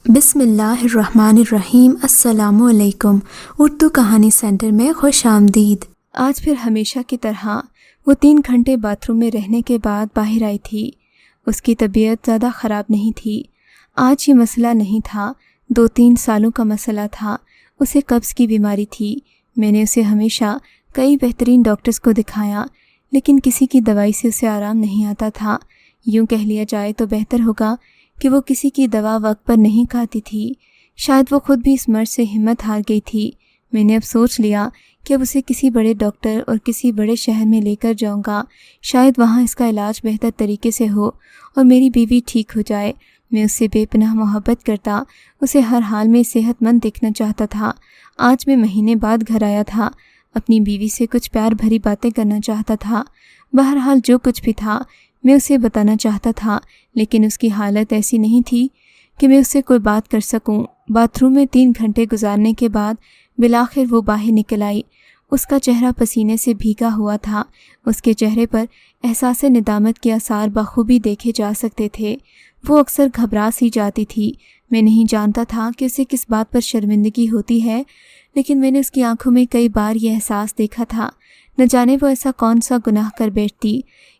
بسم اللہ الرحمن الرحیم۔ السلام علیکم۔ اردو کہانی سینٹر میں خوش آمدید۔ آج پھر ہمیشہ کی طرح وہ 3 گھنٹے باتھ روم میں رہنے کے بعد باہر آئی تھی۔ اس کی طبیعت زیادہ خراب نہیں تھی۔ آج یہ مسئلہ نہیں تھا، 2-3 سالوں کا مسئلہ تھا۔ اسے قبض کی بیماری تھی۔ میں نے اسے ہمیشہ کئی بہترین ڈاکٹرز کو دکھایا، لیکن کسی کی دوائی سے اسے آرام نہیں آتا تھا۔ یوں کہہ لیا جائے تو بہتر ہوگا کہ وہ کسی کی دوا وقت پر نہیں کھاتی تھی۔ شاید وہ خود بھی اس مرض سے ہمت ہار گئی تھی۔ میں نے اب سوچ لیا کہ اب اسے کسی بڑے ڈاکٹر اور کسی بڑے شہر میں لے کر جاؤں گا، شاید وہاں اس کا علاج بہتر طریقے سے ہو اور میری بیوی ٹھیک ہو جائے۔ میں اس سے بے پناہ محبت کرتا، اسے ہر حال میں صحت مند دیکھنا چاہتا تھا۔ آج میں مہینے بعد گھر آیا تھا، اپنی بیوی سے کچھ پیار بھری باتیں کرنا چاہتا تھا۔ بہرحال جو کچھ بھی تھا میں اسے بتانا چاہتا تھا، لیکن اس کی حالت ایسی نہیں تھی کہ میں اس سے کوئی بات کر سکوں۔ باتھ روم میں 3 گھنٹے گزارنے کے بعد بالآخر وہ باہر نکل آئی۔ اس کا چہرہ پسینے سے بھیگا ہوا تھا۔ اس کے چہرے پر احساس ندامت کے آثار بخوبی دیکھے جا سکتے تھے۔ وہ اکثر گھبرا سی جاتی تھی۔ میں نہیں جانتا تھا کہ اسے کس بات پر شرمندگی ہوتی ہے، لیکن میں نے اس کی آنکھوں میں کئی بار یہ احساس دیکھا تھا۔ نہ جانے وہ ایسا کون سا گناہ کر بیٹھتی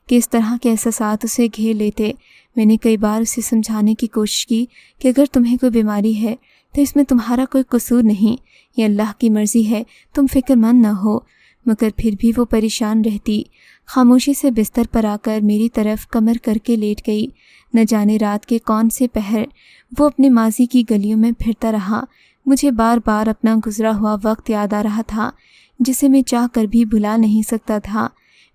کہ اس طرح کے احساسات اسے گھیر لیتے۔ میں نے کئی بار اسے سمجھانے کی کوشش کی کہ اگر تمہیں کوئی بیماری ہے تو اس میں تمہارا کوئی قصور نہیں، یہ اللہ کی مرضی ہے، تم فکر مند نہ ہو، مگر پھر بھی وہ پریشان رہتی۔ خاموشی سے بستر پر آ کر میری طرف کمر کر کے لیٹ گئی۔ نہ جانے رات کے کون سے پہر وہ اپنے ماضی کی گلیوں میں پھرتا رہا۔ مجھے بار بار اپنا گزرا ہوا وقت یاد آ رہا تھا، جسے میں چاہ کر بھی بھلا نہیں سکتا تھا۔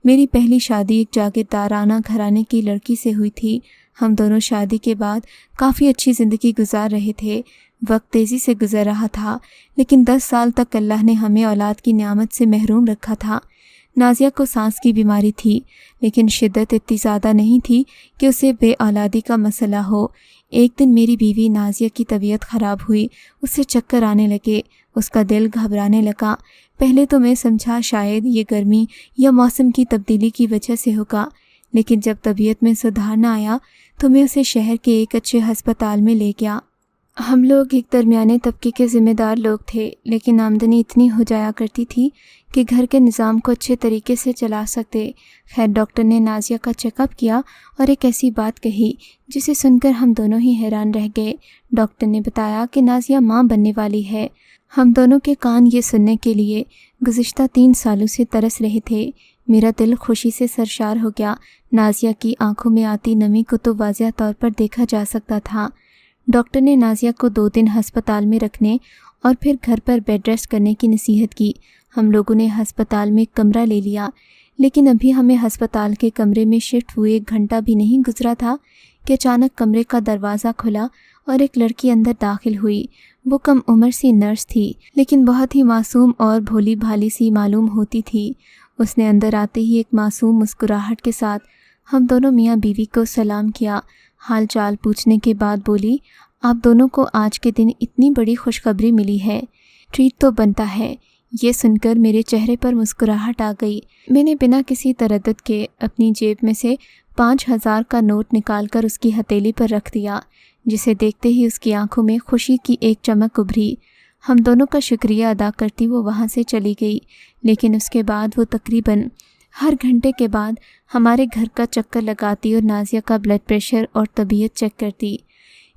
میری پہلی شادی ایک جاگیردارانہ گھرانے کی لڑکی سے ہوئی تھی۔ ہم دونوں شادی کے بعد کافی اچھی زندگی گزار رہے تھے۔ وقت تیزی سے گزر رہا تھا، لیکن 10 سال تک اللہ نے ہمیں اولاد کی نعمت سے محروم رکھا تھا۔ نازیہ کو سانس کی بیماری تھی، لیکن شدت اتنی زیادہ نہیں تھی کہ اسے بے اولادی کا مسئلہ ہو۔ ایک دن میری بیوی نازیہ کی طبیعت خراب ہوئی، اسے چکر آنے لگے، اس کا دل گھبرانے لگا۔ پہلے تو میں سمجھا شاید یہ گرمی یا موسم کی تبدیلی کی وجہ سے ہوگا، لیکن جب طبیعت میں سدھار نہ آیا تو میں اسے شہر کے ایک اچھے ہسپتال میں لے گیا۔ ہم لوگ ایک درمیانے طبقے کے ذمہ دار لوگ تھے، لیکن آمدنی اتنی ہو جایا کرتی تھی کہ گھر کے نظام کو اچھے طریقے سے چلا سکتے۔ خیر ڈاکٹر نے نازیہ کا چیک اپ کیا اور ایک ایسی بات کہی جسے سن کر ہم دونوں ہی حیران رہ گئے۔ ڈاکٹر نے بتایا کہ نازیہ ماں بننے والی ہے۔ ہم دونوں کے کان یہ سننے کے لیے گزشتہ 3 سالوں سے ترس رہے تھے۔ میرا دل خوشی سے سرشار ہو گیا۔ نازیہ کی آنکھوں میں آتی نمی کو تو واضح طور پر دیکھا جا سکتا تھا۔ ڈاکٹر نے نازیہ کو 2 دن ہسپتال میں رکھنے اور پھر گھر پر بیڈ ریسٹ کرنے کی نصیحت کی۔ ہم لوگوں نے ہسپتال میں ایک کمرہ لے لیا، لیکن ابھی ہمیں ہسپتال کے کمرے میں شفٹ ہوئے 1 گھنٹہ بھی نہیں گزرا تھا کہ اچانک کمرے کا دروازہ کھلا اور ایک لڑکی اندر داخل ہوئی۔ وہ کم عمر سی نرس تھی، لیکن بہت ہی معصوم اور بھولی بھالی سی معلوم ہوتی تھی۔ اس نے اندر آتے ہی ایک معصوم مسکراہٹ کے ساتھ ہم دونوں میاں بیوی کو سلام کیا۔ حال چال پوچھنے کے بعد بولی، آپ دونوں کو آج کے دن اتنی بڑی خوشخبری ملی ہے، ٹریٹ تو بنتا ہے۔ یہ سن کر میرے چہرے پر مسکراہٹ آ گئی۔ میں نے بنا کسی تردد کے اپنی جیب میں سے 5000 کا نوٹ نکال کر اس کی ہتھیلی پر رکھ دیا، جسے دیکھتے ہی اس کی آنکھوں میں خوشی کی ایک چمک ابھری۔ ہم دونوں کا شکریہ ادا کرتی وہ وہاں سے چلی گئی، لیکن اس کے بعد وہ تقریباً ہر گھنٹے کے بعد ہمارے گھر کا چکر لگاتی اور نازیہ کا بلڈ پریشر اور طبیعت چیک کرتی۔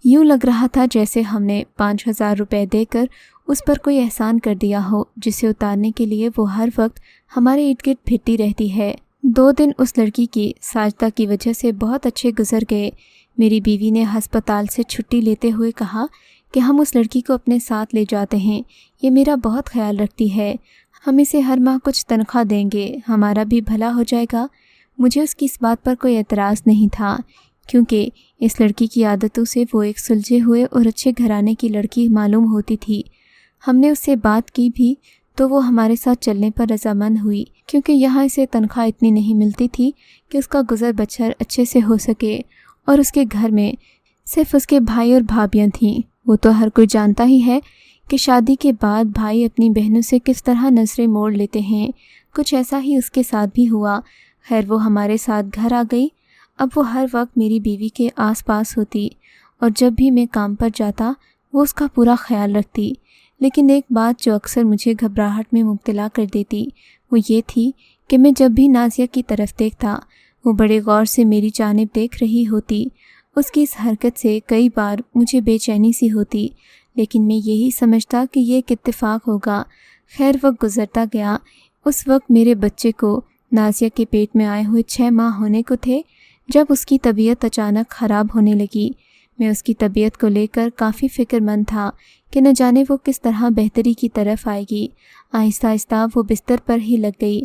یوں لگ رہا تھا جیسے ہم نے 5000 روپے دے کر اس پر کوئی احسان کر دیا ہو، جسے اتارنے کے لیے وہ ہر وقت ہمارے ارد گرد پھرتی رہتی ہے۔ 2 دن اس لڑکی کی ساجدہ کی وجہ سے بہت اچھے گزر گئے۔ میری بیوی نے ہسپتال سے چھٹی لیتے ہوئے کہا کہ ہم اس لڑکی کو اپنے ساتھ لے جاتے ہیں، یہ میرا بہت خیال رکھتی ہے، ہم اسے ہر ماہ کچھ تنخواہ دیں گے، ہمارا بھی بھلا ہو جائے گا۔ مجھے اس کی اس بات پر کوئی اعتراض نہیں تھا، کیونکہ اس لڑکی کی عادتوں سے وہ ایک سلجھے ہوئے اور اچھے گھرانے کی لڑکی معلوم ہوتی تھی۔ ہم نے اس سے بات کی بھی تو وہ ہمارے ساتھ چلنے پر رضامند ہوئی، کیونکہ یہاں اسے تنخواہ اتنی نہیں ملتی تھی کہ اس کا گزر بسر اچھے سے ہو سکے، اور اس کے گھر میں صرف اس کے بھائی اور بھابیاں تھیں۔ وہ تو ہر کوئی جانتا ہی ہے کہ شادی کے بعد بھائی اپنی بہنوں سے کس طرح نظریں موڑ لیتے ہیں۔ کچھ ایسا ہی اس کے ساتھ بھی ہوا۔ خیر وہ ہمارے ساتھ گھر آ گئی۔ اب وہ ہر وقت میری بیوی کے آس پاس ہوتی، اور جب بھی میں کام پر جاتا وہ اس کا پورا خیال رکھتی، لیکن ایک بات جو اکثر مجھے گھبراہٹ میں مبتلا کر دیتی وہ یہ تھی کہ میں جب بھی نازیہ کی طرف دیکھتا وہ بڑے غور سے میری جانب دیکھ رہی ہوتی۔ اس کی اس حرکت سے کئی بار مجھے بے چینی سی ہوتی، لیکن میں یہی سمجھتا کہ یہ ایک اتفاق ہوگا۔ خیر وقت گزرتا گیا۔ اس وقت میرے بچے کو نازیہ کے پیٹ میں آئے ہوئے 6 ماہ ہونے کو تھے جب اس کی طبیعت اچانک خراب ہونے لگی۔ میں اس کی طبیعت کو لے کر کافی فکر مند تھا کہ نہ جانے وہ کس طرح بہتری کی طرف آئے گی۔ آہستہ آہستہ وہ بستر پر ہی لگ گئی۔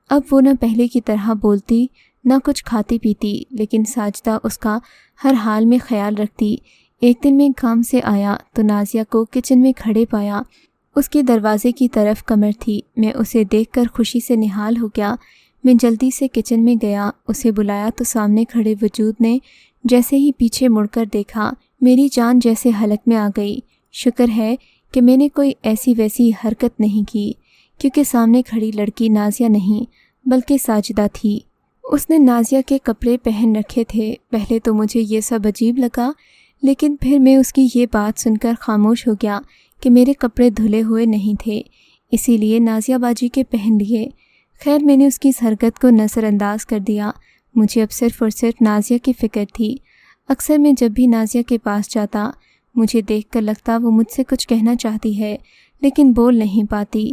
اب وہ نہ پہلے کی طرح بولتی نہ کچھ کھاتی پیتی، لیکن ساجدہ اس کا ہر حال میں خیال رکھتی۔ ایک دن میں کام سے آیا تو نازیہ کو کچن میں کھڑے پایا۔ اس کے دروازے کی طرف کمر تھی۔ میں اسے دیکھ کر خوشی سے نہال ہو گیا۔ میں جلدی سے کچن میں گیا، اسے بلایا تو سامنے کھڑے وجود نے جیسے ہی پیچھے مڑ کر دیکھا میری جان جیسے حلق میں آ گئی۔ شکر ہے کہ میں نے کوئی ایسی ویسی حرکت نہیں کی، کیونکہ سامنے کھڑی لڑکی نازیہ نہیں بلکہ ساجدہ تھی۔ اس نے نازیہ کے کپڑے پہن رکھے تھے۔ پہلے تو مجھے یہ سب عجیب لگا، لیکن پھر میں اس کی یہ بات سن کر خاموش ہو گیا کہ میرے کپڑے دھلے ہوئے نہیں تھے، اسی لیے نازیہ باجی کے پہن لیے۔ خیر میں نے اس کی اس حرکت کو نظر انداز کر دیا۔ مجھے اب صرف اور صرف نازیہ کی فکر تھی۔ اکثر میں جب بھی نازیہ کے پاس جاتا مجھے دیکھ کر لگتا وہ مجھ سے کچھ کہنا چاہتی ہے لیکن بول نہیں پاتی۔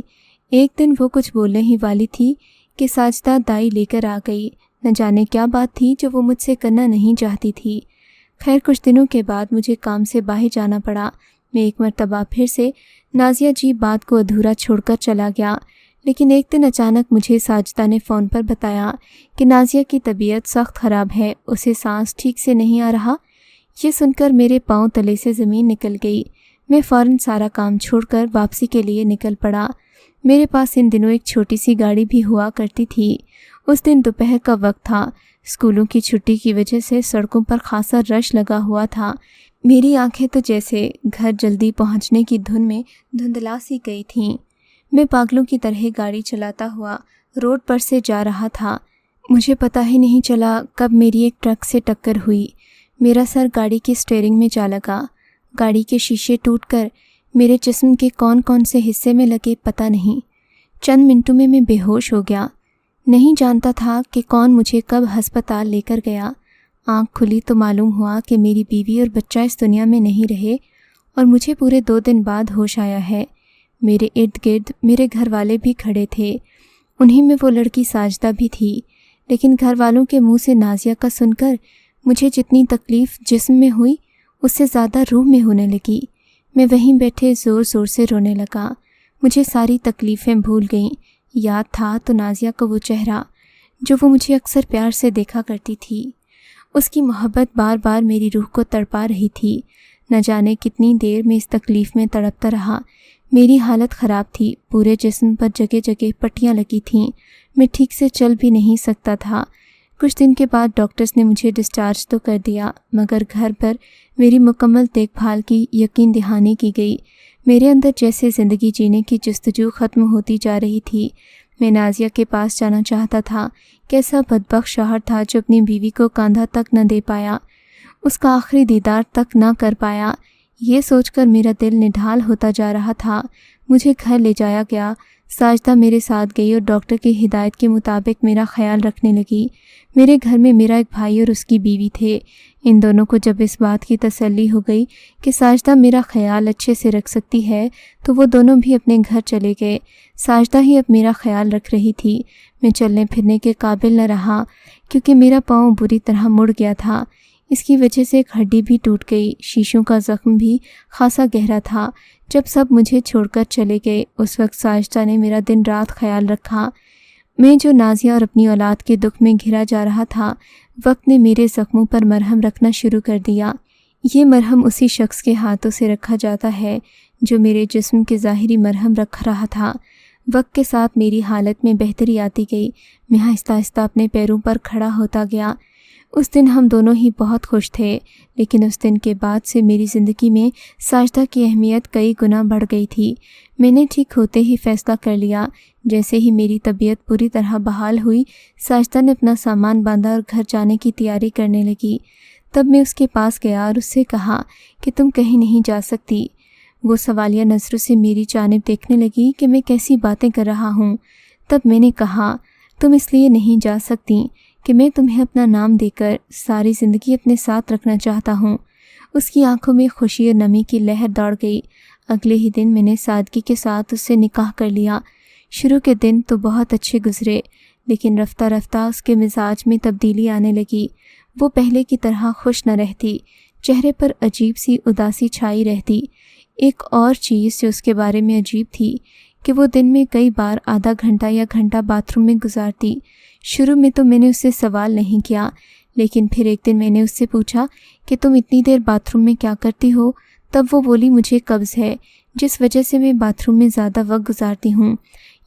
ایک دن وہ کچھ بولنے ہی والی تھی کہ ساجدہ دائی لے کر آ گئی۔ نہ جانے کیا بات تھی جو وہ مجھ سے کرنا نہیں چاہتی تھی۔ خیر کچھ دنوں کے بعد مجھے کام سے باہر جانا پڑا۔ میں ایک مرتبہ پھر سے نازیہ جی بات کو ادھورا چھوڑ کر چلا گیا، لیکن ایک دن اچانک مجھے ساجدہ نے فون پر بتایا کہ نازیہ کی طبیعت سخت خراب ہے، اسے سانس ٹھیک سے نہیں آ رہا۔ یہ سن کر میرے پاؤں تلے سے زمین نکل گئی۔ میں فوراً سارا کام چھوڑ کر واپسی کے لیے نکل پڑا۔ میرے پاس ان دنوں ایک چھوٹی سی گاڑی بھی ہوا کرتی تھی۔ اس دن دوپہر کا وقت تھا۔ اسکولوں کی چھٹی کی وجہ سے سڑکوں پر خاصا رش لگا ہوا تھا۔ میری آنکھیں تو جیسے گھر جلدی پہنچنے کی دھن میں دھندلا سی گئی تھیں۔ میں پاگلوں کی طرح گاڑی چلاتا ہوا روڈ پر سے جا رہا تھا۔ مجھے پتہ ہی نہیں چلا کب میری ایک ٹرک سے ٹکر ہوئی۔ میرا سر گاڑی کے اسٹیئرنگ میں جا لگا۔ گاڑی کے شیشے ٹوٹ کر میرے جسم کے کون کون سے حصے میں لگے پتہ نہیں۔ چند منٹوں میں بے ہوش ہو گیا۔ نہیں جانتا تھا کہ کون مجھے کب ہسپتال لے کر گیا۔ آنکھ کھلی تو معلوم ہوا کہ میری بیوی اور بچہ اس دنیا میں نہیں رہے اور مجھے پورے 2 دن بعد ہوش آیا ہے۔ میرے ارد گرد میرے گھر والے بھی کھڑے تھے، انہی میں وہ لڑکی ساجدہ بھی تھی، لیکن گھر والوں کے منہ سے نازیہ کا سن کر مجھے جتنی تکلیف جسم میں ہوئی اس سے زیادہ روح میں ہونے لگی۔ میں وہیں بیٹھے زور زور سے رونے لگا۔ مجھے ساری تکلیفیں بھول گئیں۔ یاد تھا تو نازیہ کا وہ چہرہ جو وہ مجھے اکثر پیار سے دیکھا کرتی تھی۔ اس کی محبت بار بار میری روح کو تڑپا رہی تھی۔ نہ جانے کتنی دیر میں اس تکلیف میں تڑپتا رہا۔ میری حالت خراب تھی، پورے جسم پر جگہ جگہ پٹیاں لگی تھیں، میں ٹھیک سے چل بھی نہیں سکتا تھا۔ کچھ دن کے بعد ڈاکٹرز نے مجھے ڈسچارج تو کر دیا، مگر گھر پر میری مکمل دیکھ بھال کی یقین دہانی کی گئی۔ میرے اندر جیسے زندگی جینے کی جستجو ختم ہوتی جا رہی تھی۔ میں نازیہ کے پاس جانا چاہتا تھا۔ کیسا بدبخت شوہر تھا جو اپنی بیوی کو کاندھا تک نہ دے پایا، اس کا آخری دیدار تک نہ کر پایا۔ یہ سوچ کر میرا دل نڈھال ہوتا جا رہا تھا۔ مجھے گھر لے جایا گیا۔ ساجدہ میرے ساتھ گئی اور ڈاکٹر کی ہدایت کے مطابق میرا خیال رکھنے لگی۔ میرے گھر میں میرا ایک بھائی اور اس کی بیوی تھے۔ ان دونوں کو جب اس بات کی تسلی ہو گئی کہ ساجدہ میرا خیال اچھے سے رکھ سکتی ہے تو وہ دونوں بھی اپنے گھر چلے گئے۔ ساجدہ ہی اب میرا خیال رکھ رہی تھی۔ میں چلنے پھرنے کے قابل نہ رہا کیونکہ میرا پاؤں بری طرح مڑ گیا تھا۔ اس کی وجہ سے ایک ہڈی بھی ٹوٹ گئی۔ شیشوں کا زخم بھی خاصا گہرا تھا۔ جب سب مجھے چھوڑ کر چلے گئے اس وقت ساجدہ نے میرا دن رات خیال رکھا۔ میں جو نازیہ اور اپنی اولاد کے دکھ میں گھرا جا رہا تھا، وقت نے میرے زخموں پر مرہم رکھنا شروع کر دیا۔ یہ مرہم اسی شخص کے ہاتھوں سے رکھا جاتا ہے جو میرے جسم کے ظاہری مرہم رکھ رہا تھا۔ وقت کے ساتھ میری حالت میں بہتری آتی گئی۔ میں آہستہ آہستہ اپنے پیروں پر کھڑا ہوتا گیا۔ اس دن ہم دونوں ہی بہت خوش تھے، لیکن اس دن کے بعد سے میری زندگی میں ساجدہ کی اہمیت کئی گنا بڑھ گئی تھی۔ میں نے ٹھیک ہوتے ہی فیصلہ کر لیا۔ جیسے ہی میری طبیعت پوری طرح بحال ہوئی، ساجدہ نے اپنا سامان باندھا اور گھر جانے کی تیاری کرنے لگی۔ تب میں اس کے پاس گیا اور اس سے کہا کہ تم کہیں نہیں جا سکتی، وہ سوالیہ نظروں سے میری جانب دیکھنے لگی کہ میں کیسی باتیں کر رہا ہوں۔ تب میں نے کہا، تم اس لیے نہیں جا سکتی کہ میں تمہیں اپنا نام دے کر ساری زندگی اپنے ساتھ رکھنا چاہتا ہوں۔ اس کی آنکھوں میں خوشی اور نمی کی لہر دوڑ گئی۔ اگلے ہی دن میں نے سادگی کے ساتھ اس سے نکاح کر لیا۔ شروع کے دن تو بہت اچھے گزرے، لیکن رفتہ رفتہ اس کے مزاج میں تبدیلی آنے لگی۔ وہ پہلے کی طرح خوش نہ رہتی، چہرے پر عجیب سی اداسی چھائی رہتی۔ ایک اور چیز جو اس کے بارے میں عجیب تھی کہ وہ دن میں کئی بار آدھا گھنٹہ یا گھنٹہ باتھ روم میں گزارتی۔ شروع میں تو میں نے اس سے سوال نہیں کیا، لیکن پھر ایک دن میں نے اس سے پوچھا کہ تم اتنی دیر باتھ روم میں کیا کرتی ہو؟ تب وہ بولی، مجھے قبض ہے جس وجہ سے میں باتھ روم میں زیادہ وقت گزارتی ہوں۔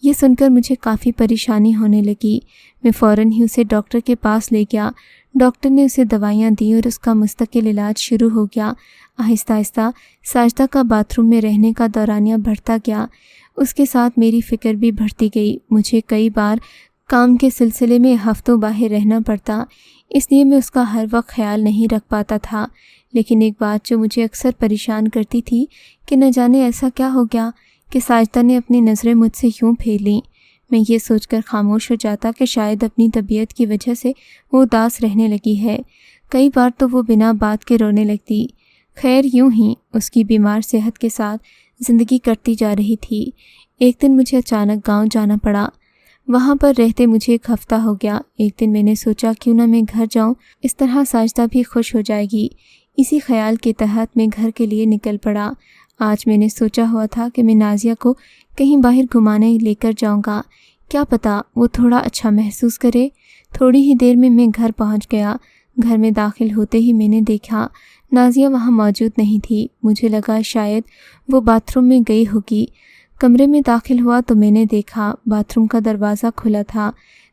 یہ سن کر مجھے کافی پریشانی ہونے لگی۔ میں فوراً ہی اسے ڈاکٹر کے پاس لے گیا۔ ڈاکٹر نے اسے دوائیاں دیں اور اس کا مستقل علاج شروع ہو گیا۔ آہستہ آہستہ ساجدہ کا باتھ روم میں رہنے کا دورانیہ بڑھتا گیا۔ اس کے ساتھ میری فکر بھی بڑھتی گئی۔ مجھے کئی بار کام کے سلسلے میں ہفتوں باہر رہنا پڑتا، اس لیے میں اس کا ہر وقت خیال نہیں رکھ پاتا تھا۔ لیکن ایک بات جو مجھے اکثر پریشان کرتی تھی کہ نہ جانے ایسا کیا ہو گیا کہ ساجدہ نے اپنی نظریں مجھ سے یوں پھیر لیں۔ میں یہ سوچ کر خاموش ہو جاتا کہ شاید اپنی طبیعت کی وجہ سے وہ اداس رہنے لگی ہے۔ کئی بار تو وہ بنا بات کے رونے لگتی۔ خیر یوں ہی اس کی بیمار صحت کے ساتھ زندگی کٹتی جا رہی تھی۔ ایک دن مجھے اچانک گاؤں جانا پڑا۔ وہاں پر رہتے مجھے ایک ہفتہ ہو گیا۔ ایک دن میں نے سوچا کیوں نہ میں گھر جاؤں، اس طرح ساجدہ بھی خوش ہو جائے گی۔ اسی خیال کے تحت میں گھر کے لیے نکل پڑا۔ آج میں نے سوچا ہوا تھا کہ میں نازیہ کو کہیں باہر گھمانے لے کر جاؤں گا، کیا پتہ وہ تھوڑا اچھا محسوس کرے۔ تھوڑی ہی دیر میں گھر پہنچ گیا۔ گھر میں داخل ہوتے ہی میں نے دیکھا نازیہ وہاں موجود نہیں تھی۔ مجھے لگا شاید وہ باتھ روم میں گئی ہوگی۔ کمرے میں داخل ہوا تو میں نے دیکھا باتھ روم کا دروازہ کھلا تھا۔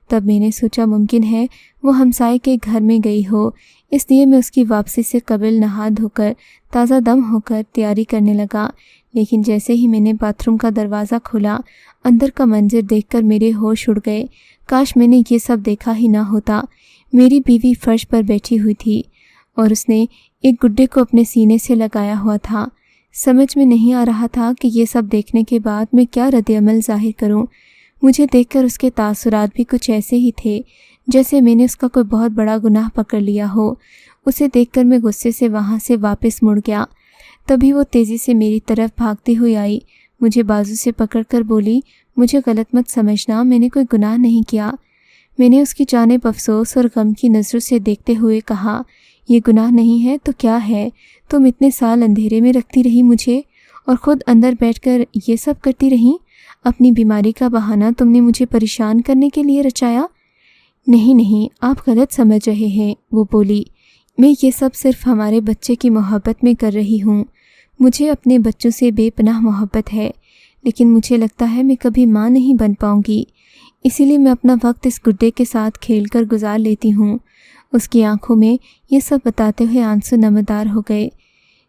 تب میں نے سوچا ممکن ہے وہ ہمسائے کے گھر میں گئی ہو، اس لیے میں اس کی واپسی سے قبل نہا دھو کر تازہ دم ہو کر تیاری کرنے لگا۔ لیکن جیسے ہی میں نے باتھ روم کا دروازہ کھولا، اندر کا منظر دیکھ کر میرے ہوش اڑ گئے۔ کاش میں نے یہ سب دیکھا ہی نہ ہوتا۔ میری بیوی فرش پر بیٹھی ہوئی تھی اور اس نے ایک گڈے کو اپنے سینے سے لگایا ہوا تھا۔ سمجھ میں نہیں آ رہا تھا کہ یہ سب دیکھنے کے بعد میں کیا رد عمل ظاہر کروں۔ مجھے دیکھ کر اس کے تاثرات بھی کچھ ایسے ہی تھے جیسے میں نے اس کا کوئی بہت بڑا گناہ پکڑ لیا ہو۔ اسے دیکھ کر میں غصے سے وہاں سے واپس مڑ گیا۔ تبھی وہ تیزی سے میری طرف بھاگتی ہوئی آئی، مجھے بازو سے پکڑ کر بولی، مجھے غلط مت سمجھنا، میں نے کوئی گناہ نہیں کیا۔ میں نے اس کی جانب افسوس اور غم کی نظروں سے دیکھتے ہوئے کہا، یہ گناہ نہیں ہے تو کیا ہے؟ تم اتنے سال اندھیرے میں رکھتی رہی مجھے اور خود اندر بیٹھ کر یہ سب کرتی رہی۔ اپنی بیماری کا بہانہ تم نے مجھے پریشان کرنے کے لیے رچایا۔ نہیں، آپ غلط سمجھ رہے ہیں، وہ بولی۔ میں یہ سب صرف ہمارے بچے کی محبت میں کر رہی ہوں۔ مجھے اپنے بچوں سے بے پناہ محبت ہے، لیکن مجھے لگتا ہے میں کبھی ماں نہیں بن پاؤں گی، اسی لیے میں اپنا وقت اس گڈے کے ساتھ کھیل کر گزار لیتی ہوں۔ اس کی آنکھوں میں یہ سب بتاتے ہوئے آنسو نمودار ہو گئے،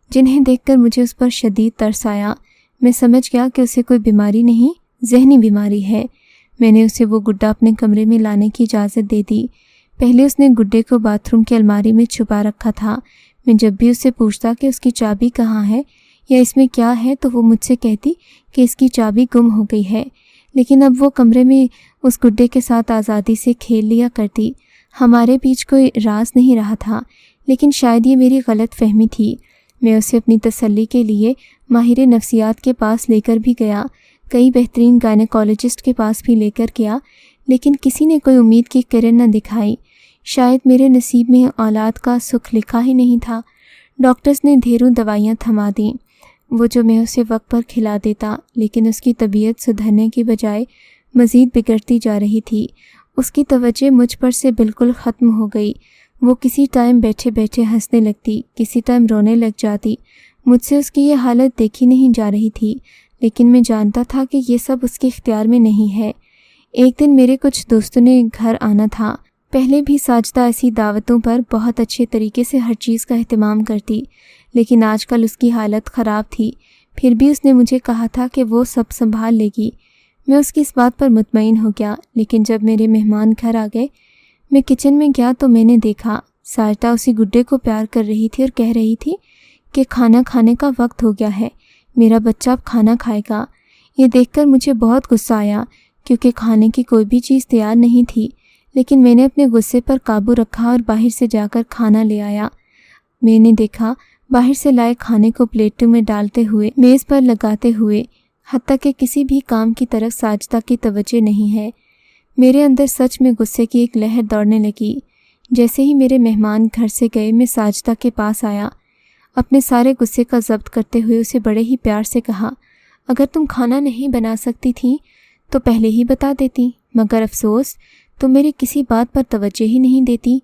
جنہیں دیکھ کر مجھے اس پر شدید ترس آیا۔ میں سمجھ گیا کہ اسے کوئی بیماری نہیں، ذہنی بیماری ہے۔ میں نے اسے وہ گڈا اپنے کمرے میں لانے کی اجازت دے دی۔ پہلے اس نے گڈے کو باتھ روم کی الماری میں چھپا رکھا تھا۔ میں جب بھی اس سے پوچھتا کہ اس کی چابی کہاں ہے یا اس میں کیا ہے تو وہ مجھ سے کہتی کہ اس کی چابی گم ہو گئی ہے، لیکن اب وہ کمرے میں اس گڈے کے ساتھ آزادی سے کھیل لیا کرتی۔ ہمارے بیچ کوئی راز نہیں رہا تھا، لیکن شاید یہ میری غلط فہمی تھی۔ میں اسے اپنی تسلی کے لیے ماہر نفسیات کے پاس لے کر بھی گیا، کئی بہترین گائنیکالوجسٹ کے پاس بھی لے کر گیا، لیکن کسی نے کوئی امید کی کرن نہ دکھائی۔ شاید میرے نصیب میں اولاد کا سکھ لکھا ہی نہیں تھا۔ ڈاکٹرز نے ڈھیروں دوائیاں تھما دیں، وہ جو میں اسے وقت پر کھلا دیتا، لیکن اس کی طبیعت سدھرنے کی بجائے مزید بگڑتی جا رہی تھی۔ اس کی توجہ مجھ پر سے بالکل ختم ہو گئی۔ وہ کسی ٹائم بیٹھے بیٹھے ہنسنے لگتی، کسی ٹائم رونے لگ جاتی۔ مجھ سے اس کی یہ حالت دیکھی نہیں جا رہی تھی، لیکن میں جانتا تھا کہ یہ سب اس کے اختیار میں نہیں ہے۔ ایک دن میرے کچھ دوستوں نے گھر آنا تھا۔ پہلے بھی ساجدہ ایسی دعوتوں پر بہت اچھے طریقے سے ہر چیز کا اہتمام کرتی، لیکن آج کل اس کی حالت خراب تھی۔ پھر بھی اس نے مجھے کہا تھا کہ وہ سب سنبھال لے گی۔ میں اس کی اس بات پر مطمئن ہو گیا، لیکن جب میرے مہمان گھر آ گئے، میں کچن میں گیا تو میں نے دیکھا ساجدہ اسی گڈے کو پیار کر رہی تھی اور کہہ رہی تھی کہ کھانا کھانے کا وقت ہو گیا ہے۔ میرا بچہ اب کھانا کھائے گا۔ یہ دیکھ کر مجھے بہت غصہ آیا کیونکہ کھانے کی کوئی بھی چیز تیار نہیں تھی، لیکن میں نے اپنے غصے پر قابو رکھا اور باہر سے جا کر کھانا لے آیا۔ میں نے دیکھا باہر سے لائے کھانے کو پلیٹوں میں ڈالتے ہوئے، میز پر لگاتے ہوئے، حتیٰ کہ کسی بھی کام کی طرف ساجدہ کی توجہ نہیں ہے۔ میرے اندر سچ میں غصے کی ایک لہر دوڑنے لگی۔ جیسے ہی میرے مہمان گھر سے گئے، میں ساجدہ کے پاس آیا، اپنے سارے غصے کا ضبط کرتے ہوئے اسے بڑے ہی پیار سے کہا، اگر تم کھانا نہیں بنا سکتی تھی تو پہلے ہی بتا دیتی، مگر افسوس تم میری کسی بات پر توجہ ہی نہیں دیتی۔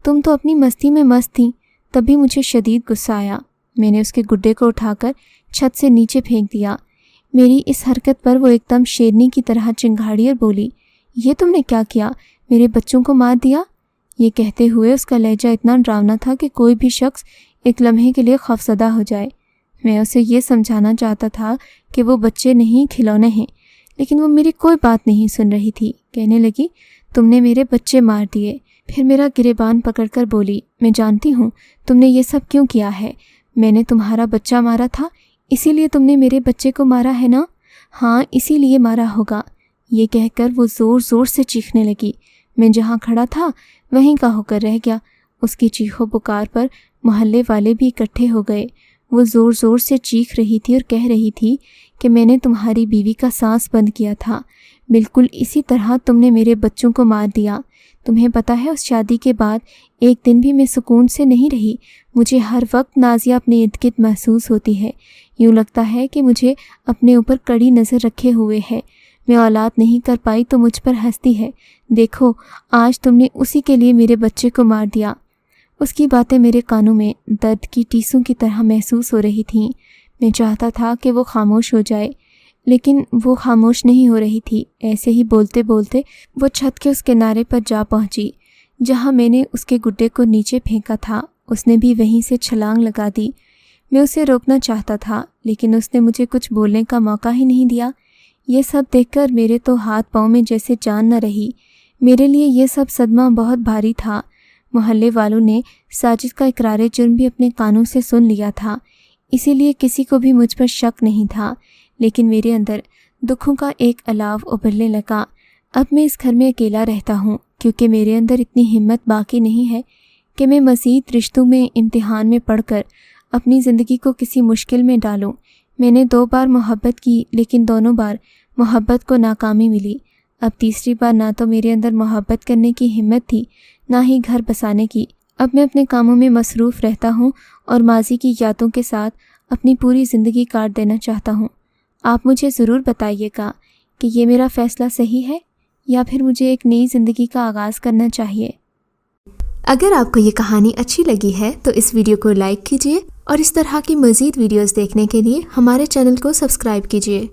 تم تو اپنی مستی میں مست تھی۔ تبھی مجھے شدید غصہ آیا۔ میں نے اس کے گڈے کو اٹھا کر چھت سے نیچے پھینک دیا۔ میری اس حرکت پر وہ ایک دم شیرنی کی طرح چنگھاڑی اور بولی، یہ تم نے کیا کیا؟ میرے بچوں کو مار دیا؟ یہ کہتے ہوئے اس کا لہجہ اتنا ڈراؤنا تھا کہ کوئی بھی شخص ایک لمحے کے لیے خوفزدہ ہو جائے۔ میں اسے یہ سمجھانا چاہتا تھا کہ وہ بچے نہیں، کھلونے ہیں، لیکن وہ میری کوئی بات نہیں سن رہی تھی۔ کہنے لگی، تم نے میرے بچے مار دیے۔ پھر میرا گریبان پکڑ کر بولی، میں جانتی ہوں تم نے یہ سب کیوں کیا ہے۔ میں نے تمہارا بچہ مارا تھا، اسی لیے تم نے میرے بچے کو مارا ہے نا؟ ہاں، اسی لیے مارا ہوگا۔ یہ کہہ کر وہ زور زور سے چیخنے لگی۔ میں جہاں کھڑا تھا وہیں کا ہو کر رہ گیا۔ اس کی چیخو پکار پر محلے والے بھی اکٹھے ہو گئے۔ وہ زور زور سے چیخ رہی تھی اور کہہ رہی تھی کہ میں نے تمہاری بیوی کا سانس بند کیا تھا، بالکل اسی طرح تم نے میرے بچوں کو مار دیا۔ تمہیں پتہ ہے اس شادی کے بعد ایک دن بھی میں سکون سے نہیں رہی۔ مجھے ہر وقت نازیہ اپنے ارد گرد محسوس ہوتی ہے۔ یوں لگتا ہے کہ مجھے اپنے اوپر کڑی نظر رکھے ہوئے ہے۔ میں اولاد نہیں کر پائی تو مجھ پر ہنستی ہے۔ دیکھو، آج تم نے اسی کے لیے میرے بچے کو مار دیا۔ اس کی باتیں میرے کانوں میں درد کی ٹیسوں کی طرح محسوس ہو رہی تھیں۔ میں چاہتا تھا کہ وہ خاموش ہو جائے، لیکن وہ خاموش نہیں ہو رہی تھی۔ ایسے ہی بولتے بولتے وہ چھت کے اس کنارے پر جا پہنچی جہاں میں نے اس کے گڈے کو نیچے پھینکا تھا۔ اس نے بھی وہیں سے چھلانگ لگا دی۔ میں اسے روکنا چاہتا تھا، لیکن اس نے مجھے کچھ بولنے کا موقع ہی نہیں دیا۔ یہ سب دیکھ کر میرے تو ہاتھ پاؤں میں جیسے جان نہ رہی۔ میرے لیے یہ سب صدمہ بہت بھاری تھا۔ محلے والوں نے ساجد کا اقرار جرم بھی اپنے کانوں سے سن لیا تھا، اسی لیے کسی کو بھی مجھ پر شک نہیں تھا، لیکن میرے اندر دکھوں کا ایک الاؤ ابھرنے لگا۔ اب میں اس گھر میں اکیلا رہتا ہوں کیونکہ میرے اندر اتنی ہمت باقی نہیں ہے کہ میں مزید رشتوں میں امتحان میں پڑھ کر اپنی زندگی کو کسی مشکل میں ڈالوں۔ میں نے 2 بار محبت کی، لیکن دونوں بار محبت کو ناکامی ملی۔ اب تیسری بار نہ تو میرے اندر محبت کرنے کی ہمت تھی، نہ ہی گھر بسانے کی۔ اب میں اپنے کاموں میں مصروف رہتا ہوں اور ماضی کی یادوں کے ساتھ اپنی پوری زندگی کاٹ دینا چاہتا ہوں۔ آپ مجھے ضرور بتائیے گا کہ یہ میرا فیصلہ صحیح ہے یا پھر مجھے ایک نئی زندگی کا آغاز کرنا چاہیے۔ اگر آپ کو یہ کہانی اچھی لگی ہے تو اس ویڈیو کو لائک کیجیے اور اس طرح کی مزید ویڈیوز دیکھنے کے لیے ہمارے چینل کو سبسکرائب کیجیے۔